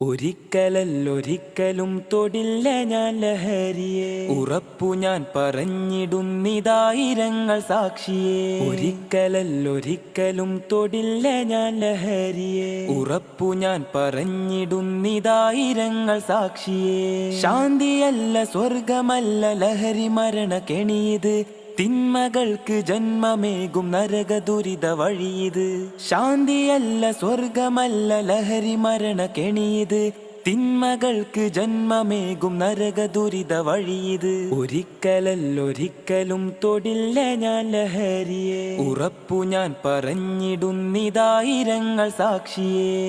ഒരിക്കലല്ലൊരിക്കലും തൊടില്ല ഞാൻ ലഹരിയെ, ഉറപ്പു ഞാൻ പറഞ്ഞിടുന്നിതായിരങ്ങൾ സാക്ഷിയെ. ഒരിക്കലല്ലൊരിക്കലും തൊടില്ല ഞാൻ ലഹരിയെ, ഉറപ്പു ഞാൻ പറഞ്ഞിടുന്നിതായിരങ്ങൾ സാക്ഷിയെ. ശാന്തിയല്ല സ്വർഗമല്ല ലഹരി മരണ കെണിയത്, തിന്മകൾക്ക് ജന്മമേകും നരക ദുരിത വഴിയത്. ശാന്തിയല്ല സ്വർഗമല്ല ലഹരി മരണ കെണിയത്, തിന്മകൾക്ക് ജന്മമേകും നരക ദുരിത വഴിയത്. ഒരിക്കലല്ലൊരിക്കലും തൊടില്ല ഞാൻ ലഹരിയെ, ഉറപ്പു ഞാൻ പറഞ്ഞിടുന്നിതായിരങ്ങൾ സാക്ഷിയെ.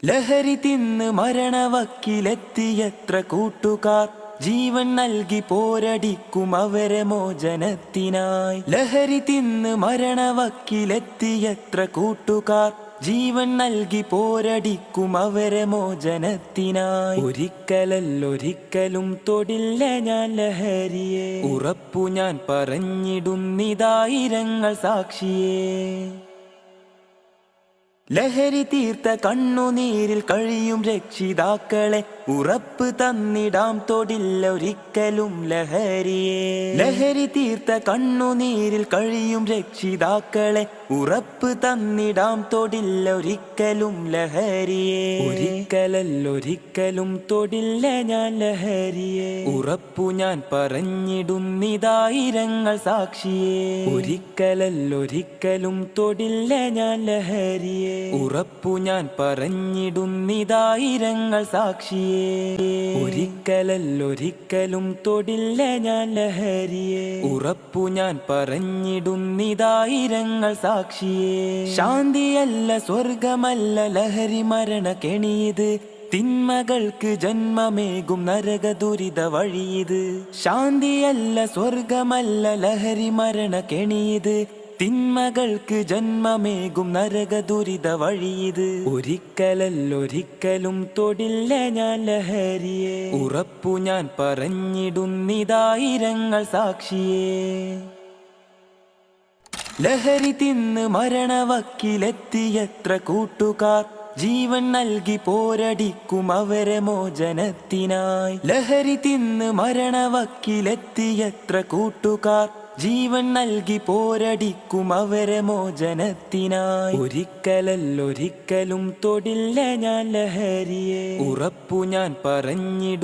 ലഹരി തിന്ന് മരണവക്കിലെത്തിയത്ര കൂട്ടുകാർ, ജീവൻ നൽകി പോരടിക്കും അവരെ മോചനത്തിനായി. ലഹരി തിന്ന് മരണവക്കിലെത്തിയത്ര കൂട്ടുകാർ, ജീവൻ നൽകി പോരടിക്കും അവരെ മോചനത്തിനായി. ഒരിക്കലല്ലൊരിക്കലും തൊടില്ല ഞാൻ ലഹരിയെ, ഉറപ്പു ഞാൻ പറഞ്ഞിടുന്നിതായിരങ്ങൾ സാക്ഷിയെ. ലഹരി തീർത്ത കണ്ണുനീരിൽ കഴിയും രക്ഷിതാക്കളെ, ഉറപ്പ് തന്നിടാം തൊടില്ല ഒരിക്കലും ലഹരിയെ. ലഹരി തീർത്ത കണ്ണുനീരിൽ കഴിയും രക്ഷിതാക്കളെ, ഉറപ്പ് തന്നിടാം തൊടില്ല ഒരിക്കലും ലഹരിയെ. ഒരിക്കലല്ലൊരിക്കലും തൊടില്ല ഞാൻ ലഹരിയെ, ഉറപ്പു ഞാൻ പറഞ്ഞിടുന്നിതായിരങ്ങൾ സാക്ഷിയെ. ഒരിക്കലല്ലൊരിക്കലും തൊടില്ല ഞാൻ ലഹരിയെ, ഉറപ്പു ഞാൻ പറഞ്ഞിടുന്നിതായിരങ്ങൾ സാക്ഷിയെ. ഒരിക്കലല്ലൊരിക്കലും തൊടില്ല ഞാൻ ലഹരിയെ, ഉറപ്പു ഞാൻ പറഞ്ഞിടുന്നിതായിരങ്ങൾ സാക്ഷിയെ. ശാന്തിയല്ല സ്വർഗമല്ല ലഹരി മരണ കെണിയത്, തിന്മകൾക്ക് ജന്മമേകും നരക ദുരിത വഴിയത്. ശാന്തിയല്ല സ്വർഗമല്ല ലഹരി മരണ കെണിയത്, തിന്മകൾക്ക് ജന്മമേകും നരക ദുരിത വഴിയത്. ഒരിക്കലല്ലൊരിക്കലും തൊടില്ല ഞാൻ ലഹരിയെ, ഉറപ്പു ഞാൻ പറഞ്ഞിടുന്നിതായിരങ്ങൾ സാക്ഷിയെ. ലഹരി തിന്ന് മരണവക്കിലെത്തിയത്ര കൂട്ടുകാർ, ജീവൻ നൽകി പോരടിക്കും അവരെ മോചനത്തിനായി. ലഹരി തിന്ന് മരണവക്കിലെത്തിയത്ര കൂട്ടുകാർ, ജീവൻ നൽകി പോരടിക്കും അവരെ മോചനത്തിനായി. ഒരിക്കലല്ലൊരിക്കലും തൊടില്ല ഞാൻ ലഹരിയെ, ഉറപ്പു ഞാൻ പറഞ്ഞിടും